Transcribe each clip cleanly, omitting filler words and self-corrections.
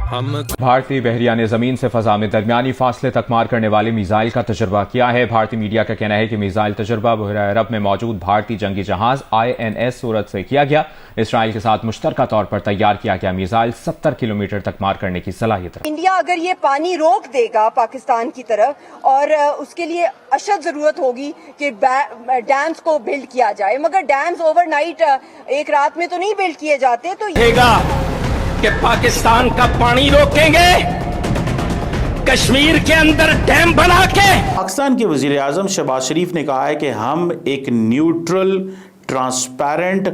हम भारतीय बहरिया ने जमीन से फजा में दरमियानी फासले तक मार करने वाले मिसाइल का तजर्बा किया है। भारतीय मीडिया का कहना है कि मिसाइल तजर्बा बहरा अरब में मौजूद भारतीय जंगी जहाज INS सूरत से किया गया। इसराइल के साथ मुश्तरका तौर पर तैयार किया गया मिसाइल 70 किलोमीटर तक मार करने की सलाहियत है। इंडिया अगर ये पानी रोक देगा पाकिस्तान की तरफ और उसके लिए अशद जरूरत होगी कि डैम्स को बिल्ड किया जाए, मगर डैम्स ओवरनाइट एक रात में तो नहीं बिल्ड किए जाते। तो कि पाकिस्तान का पानी रोकेंगे, कश्मीर के अंदर डैम बना के। पाकिस्तान के वजीर आजम शहबाज शरीफ ने कहा है कि हम एक न्यूट्रल ट्रांसपेरेंट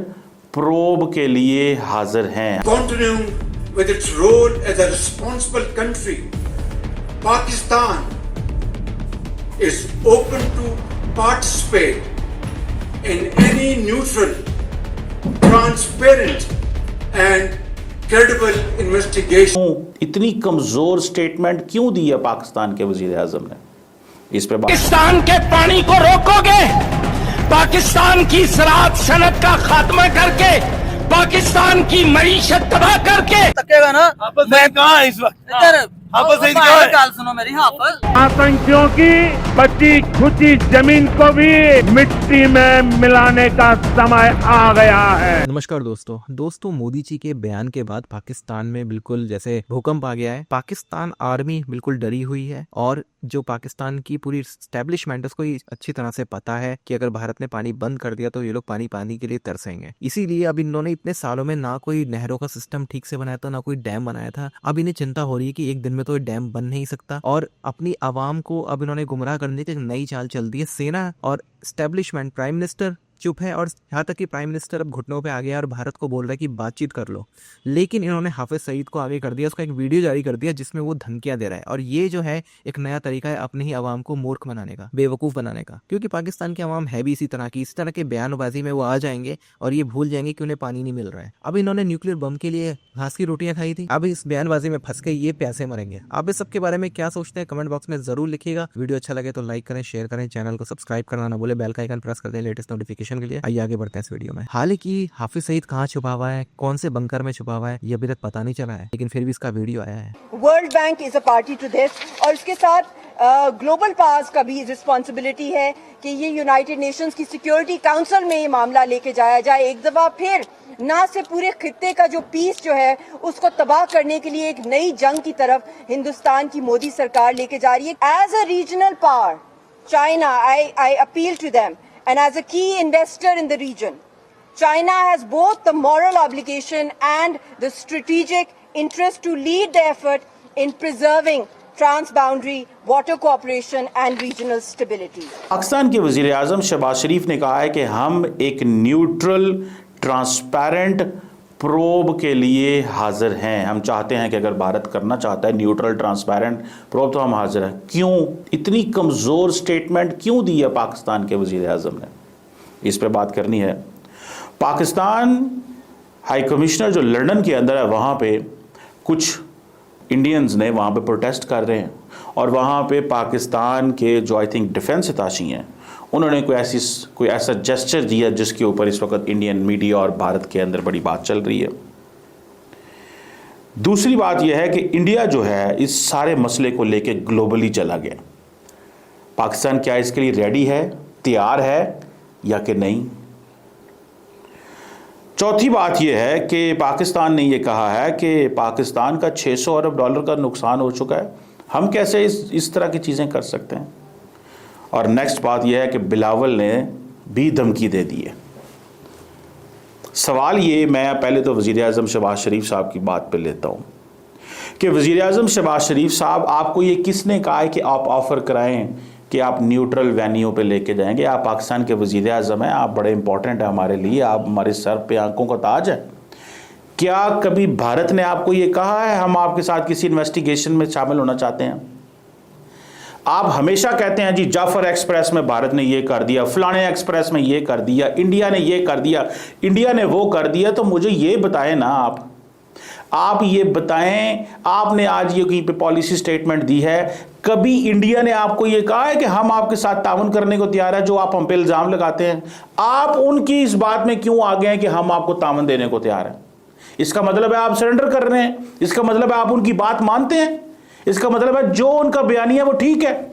प्रोब के लिए हाजिर हैं। Continuing with its role as a responsible country, Pakistan is open to participate in any neutral, transparent and credible investigation. इतनी कमजोर स्टेटमेंट क्यों दी है पाकिस्तान के वजीर आजम ने? इस पे पाकिस्तान के पानी को रोकोगे, पाकिस्तान की ज़राअत सनत का खात्मा करके, पाकिस्तान की मईशत तबाह करके तकेगा ना। मैं कहाँ इस वक्त सुनो मेरी आतंकियों की बची खुची जमीन को भी मिट्टी में मिलाने का समय आ गया है। नमस्कार दोस्तों, मोदी जी के बयान के बाद पाकिस्तान में बिल्कुल जैसे भूकंप आ गया है। पाकिस्तान आर्मी बिल्कुल डरी हुई है और जो पाकिस्तान की पूरी स्टैब्लिशमेंट उसको अच्छी तरह से पता है कि अगर भारत ने पानी बंद कर दिया तो ये लोग पानी के लिए तरसेंगे। इसीलिए अब इन्होंने इतने सालों में ना कोई नहरों का सिस्टम ठीक से बनाया था, ना कोई डैम बनाया था। अब इन्हें चिंता हो रही है कि एक दिन में तो डैम बन नहीं सकता और अपनी आवाम को अब इन्होंने गुमराह करने की नई चाल चल दी है। सेना और स्टैब्लिशमेंट, प्राइम मिनिस्टर चुप है और यहाँ तक कि प्राइम मिनिस्टर अब घुटनों पे आ गया और भारत को बोल रहा है कि बातचीत कर लो। लेकिन इन्होंने हाफिज सईद को आगे कर दिया, उसका एक वीडियो जारी कर दिया जिसमें वो धमकियां दे रहा है। और ये जो है एक नया तरीका है अपनी ही आवाम को मूर्ख बनाने का, बेवकूफ़ बनाने का, क्योंकि पाकिस्तान की आवाम है भी इसी तरह की। इस तरह के बयानबाजी में वो आ जाएंगे और ये भूल जाएंगे कि उन्हें पानी नहीं मिल रहा है। अब इन्होंने न्यूक्लियर बम के लिए घास की रोटियां खाई थी, अब इस बयानबाजी में फंस के ये प्यासे मरेंगे। आप इस सब के बारे में क्या सोचते हैं कमेंट बॉक्स में जरूर लिखिएगा। वीडियो अच्छा लगे तो लाइक करें, शेयर करें, चैनल को सब्सक्राइब करना ना भूले, बेल का आइकन प्रेस कर दें लेटेस्ट नोटिफिकेशन के लिए। आइए आगे बढ़ते हैं इस वीडियो में। हालांकि हाफिज सईद कहाँ छुपा हुआ है, कौन से बंकर में छुपा हुआ है, ये अभी तक पता नहीं चला है, लेकिन फिर भी इसका वीडियो आया है। World Bank is a party to this और इसके साथ ग्लोबल पावर्स का भी रिस्पॉन्सिबिलिटी है कि ये यूनाइटेड नेशंस की सिक्योरिटी काउंसिल में ये मामला लेके जाया जाए। एक दफा फिर ना से पूरे खित्ते का जो पीस जो है उसको तबाह करने के लिए एक नई जंग की तरफ हिंदुस्तान की मोदी सरकार लेके जा रही है। As a regional power China, I appeal to them and as a key investor in the region, China has both the moral obligation and the strategic interest to lead the effort in preserving trans-boundary water cooperation and regional stability. Pakistan के वजीर आजम शहबाज शरीफ ने कहा है कि हम एक neutral transparent probe के लिए हाजिर हैं। हम चाहते हैं कि अगर भारत करना चाहता है न्यूट्रल ट्रांसपेरेंट प्रोब तो हम हाजिर हैं। क्यों इतनी कमज़ोर स्टेटमेंट क्यों दी है पाकिस्तान के वजीर आज़म ने? इस पर बात करनी है। पाकिस्तान हाई कमिश्नर जो लंदन के अंदर है, वहाँ पे कुछ इंडियंस ने वहाँ पे प्रोटेस्ट कर रहे हैं और वहाँ पे पाकिस्तान के जो आई थिंक डिफेंस अताशी हैं उन्होंने कोई ऐसा जेस्चर दिया जिसके ऊपर इस वक्त इंडियन मीडिया और भारत के अंदर बड़ी बात चल रही है। दूसरी बात यह है कि इंडिया जो है इस सारे मसले को लेके ग्लोबली चला गया। पाकिस्तान क्या इसके लिए रेडी है, तैयार है या कि नहीं? चौथी बात यह है कि पाकिस्तान ने यह कहा है कि पाकिस्तान का 600 अरब डॉलर का नुकसान हो चुका है, हम कैसे इस तरह की चीज़ें कर सकते हैं? और नेक्स्ट बात यह है कि बिलावल ने भी धमकी दे दी है। सवाल ये, मैं पहले तो वज़ीर आज़म शहबाज शरीफ साहब की बात पे लेता हूँ कि वज़ीर आज़म शहबाज शरीफ साहब, आपको ये किसने कहा है कि आप ऑफ़र कराएं कि आप न्यूट्रल वेन्यू पे लेके जाएंगे? आप पाकिस्तान के वज़ीर आज़म हैं, आप बड़े इंपॉर्टेंट हैं हमारे लिए, आप हमारे सर पे आंखों का ताज है। क्या कभी भारत ने आपको ये कहा है हम आपके साथ किसी इन्वेस्टिगेशन में शामिल होना चाहते हैं? आप हमेशा कहते हैं जी जाफर एक्सप्रेस में भारत ने ये कर दिया, फलाने एक्सप्रेस में ये कर दिया, इंडिया ने ये कर दिया, इंडिया ने वो कर दिया। तो मुझे ये बताएं ना, आप ये बताएं, आपने आज ये कहीं पे पॉलिसी स्टेटमेंट दी है, कभी इंडिया ने आपको ये कहा है कि हम आपके साथ ताउन करने को तैयार है? जो आप हम पे इल्ज़ाम लगाते हैं, आप उनकी इस बात में क्यों आ गए हैं कि हम आपको ताउन देने को तैयार हैं? इसका मतलब है आप सरेंडर कर रहे हैं, इसका मतलब है आप उनकी बात मानते हैं, इसका मतलब है जो उनका बयानिया वो ठीक है,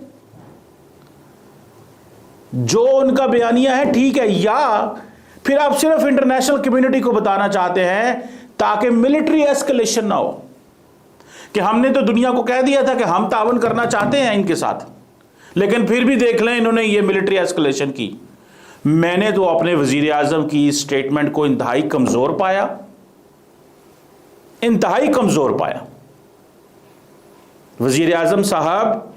जो उनका बयानिया है ठीक है, या फिर आप सिर्फ इंटरनेशनल कम्युनिटी को बताना चाहते हैं ताकि मिलिट्री एस्केलेशन ना हो कि हमने तो दुनिया को कह दिया था कि हम तावन करना चाहते हैं इनके साथ, लेकिन फिर भी देख लें इन्होंने ये मिलिट्री एस्केलेशन की। मैंने तो अपने वजीर आजम की स्टेटमेंट को इंतहाई कमजोर पाया, इंतहाई कमजोर पाया। वजीर आजम साहब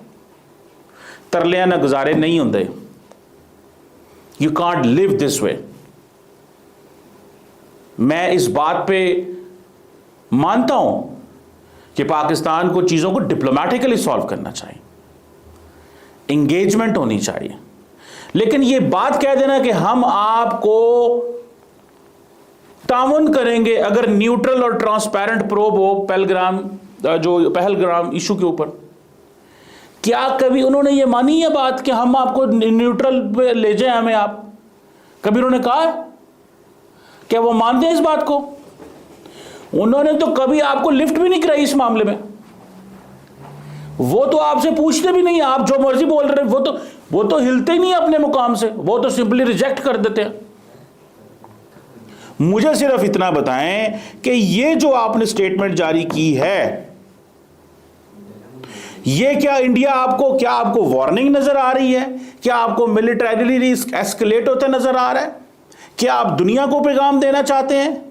तरलियां ना गुजारे नहीं होंगे, you can't live this way. मैं इस बात पे मानता हूं कि पाकिस्तान को चीजों को डिप्लोमेटिकली सॉल्व करना चाहिए, एंगेजमेंट होनी चाहिए, लेकिन यह बात कह देना कि हम आपको ताउन करेंगे अगर न्यूट्रल और ट्रांसपेरेंट प्रोब हो पहलगाम इशू के ऊपर, क्या कभी उन्होंने ये मानी है बात कि हम आपको न्यूट्रल पे ले जाएं हमें? आप कभी उन्होंने कहा है? क्या वो मानते हैं इस बात को? उन्होंने तो कभी आपको लिफ्ट भी नहीं कराई इस मामले में, वो तो आपसे पूछते भी नहीं, आप जो मर्जी बोल रहे हैं, वो तो हिलते ही नहीं अपने मुकाम से, वो तो सिंपली रिजेक्ट कर देते हैं। मुझे सिर्फ इतना बताएं कि ये जो आपने स्टेटमेंट जारी की है, ये क्या इंडिया क्या आपको वार्निंग नजर आ रही है? क्या आपको मिलिटरीली एस्केलेट होता नजर आ रहा है? क्या आप दुनिया को पैगाम देना चाहते हैं?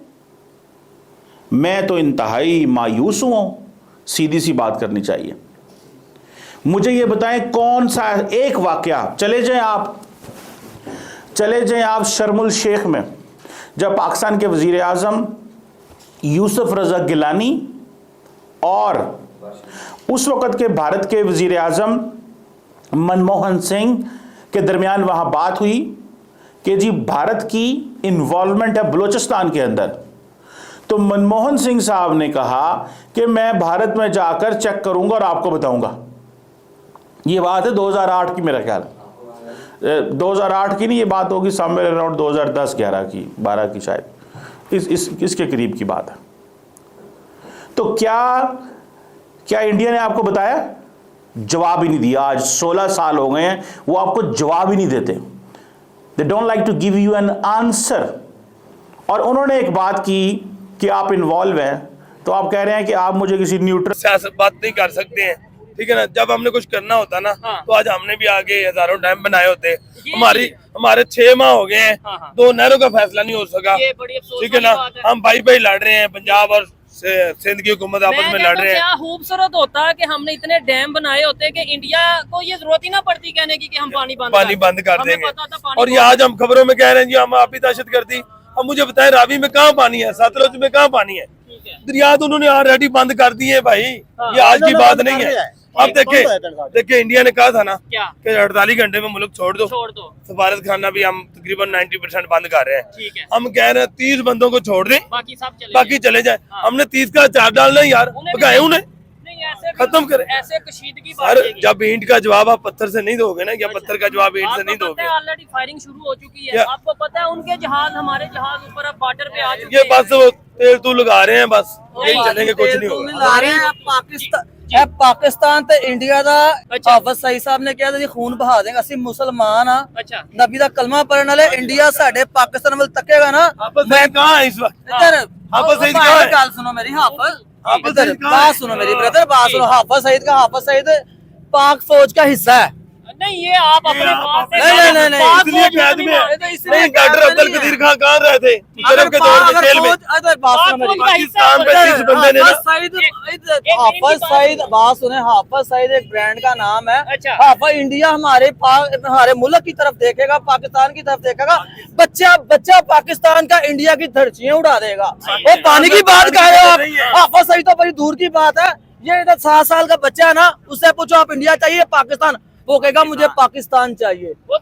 मैं तो इंतहाई मायूस हूं, सीधी सी बात करनी चाहिए। मुझे ये बताएं कौन सा एक वाकया, चले जाएं आप शर्मुल शेख में, जब पाकिस्तान के वजीर आजम यूसुफ रजा गिलानी और उस वक़्त के भारत के वजीर आजम मनमोहन सिंह के दरमियान वहाँ बात हुई कि जी भारत की इन्वॉल्वमेंट है बलूचिस्तान के अंदर, तो मनमोहन सिंह साहब ने कहा कि मैं भारत में जाकर चेक करूंगा और आपको बताऊंगा। ये बात है 2008 की, मेरा ख्याल 2008 की नहीं, ये बात होगी समवेयर अराउंड 2010-11 की 12 की शायद, इसके करीब की बात है। तो क्या इंडिया ने आपको बताया? जवाब ही नहीं दिया। आज 16 साल हो गए हैं, वो आपको जवाब ही नहीं देते। They don't like to give you an answer. और उन्होंने एक बात की कि आप इन्वॉल्व हैं, तो आप कह रहे हैं कि आप मुझे किसी न्यूट्रल सियासत बात नहीं कर सकते हैं, ठीक है ना। जब हमने कुछ करना होता ना, तो आज हमने भी आगे हजारों डैम बनाए होते। हमारे 6 माह हो गए हैं, 2 नहरों का फैसला नहीं हो सका, ठीक है ना। हम भाई लड़ रहे हैं, पंजाब और सिंध की हुकूमत आपस में लड़ रहे हैं। क्या खूबसूरत होता है कि हमने इतने डैम बनाए होते कि इंडिया को ये जरूरत ही ना पड़ती कहने की कि हम पानी बंद कर देंगे। और ये आज हम खबरों में कह रहे हैं जी हम आप ही दहशत गर्दी। अब मुझे बताएं रावी में कहाँ पानी है, सतलुज में कहाँ पानी है? दरिया तो उन्होंने ऑलरेडी बंद कर दिए है भाई, ये आज की बात नहीं है। अब देखिए इंडिया ने कहा था ना कि 48 घंटे में मुल्क छोड़ दो। सफारत खाना भी हम तकरीबन 90% बंद कर रहे हैं। हम कह रहे हैं 30 बंदों को छोड़ दें, बाकी चले जाए। हमने 30 का चार डालना है यार, भगाए उन्हें, खत्म करें। ऐसे कशीदगी सर जब ईंट का जवाब आप पत्थर से नहीं दोगे ना, या पत्थर का जवाब ईंट से नहीं दोगे। ऑलरेडी फायरिंग शुरू हो चुकी है, आपको पता है। उनके जहाज हमारे जहाज ऊपर अब बॉर्डर पे आ चुके हैं। ये बस वो तेल तू लगा रहे हैं, बस यही चलेंगे, कुछ नहीं होगा। पाकिस्तान ते इंडिया दा हाफिज सईद साहब ने कहा जी खून बहा देंगे, ਅਸੀਂ मुसलमान हां, नबी दा कलमा पढ़न वाले। इंडिया साडे पाकिस्तान ਵੱਲ तकेगा ना। मैं कहां है इस वक्त? इधर हाफिज सईद कहां है? गल सुनो मेरी, हाफिज बात सुनो मेरी ब्रदर, बात सुनो। हाफिज सईद पाक फौज का हिस्सा है। नहीं ये आप अपने बात से नहीं। डॉक्टर अब्दुल कदीर खान कहाँ रहे थे मुशर्रफ के दौर में जेल में? पाकिस्तान पे 30 बंदे ने हाफिज सईद, बात सुने, हाफिज सईद एक ब्रांड का नाम है। हाफिज इंडिया हमारे मुल्क की तरफ देखेगा, पाकिस्तान की तरफ देखेगा। बच्चा पाकिस्तान का इंडिया की धरतियां उड़ा देगा। वो पानी की बात कर रहे हो आप, हाफिज सईद तो बड़ी दूर की बात है। ये इधर 7 साल का बच्चा है ना, उससे पूछो आप इंडिया चाहिए पाकिस्तान, वो कहेगा मुझे पाकिस्तान चाहिए। वो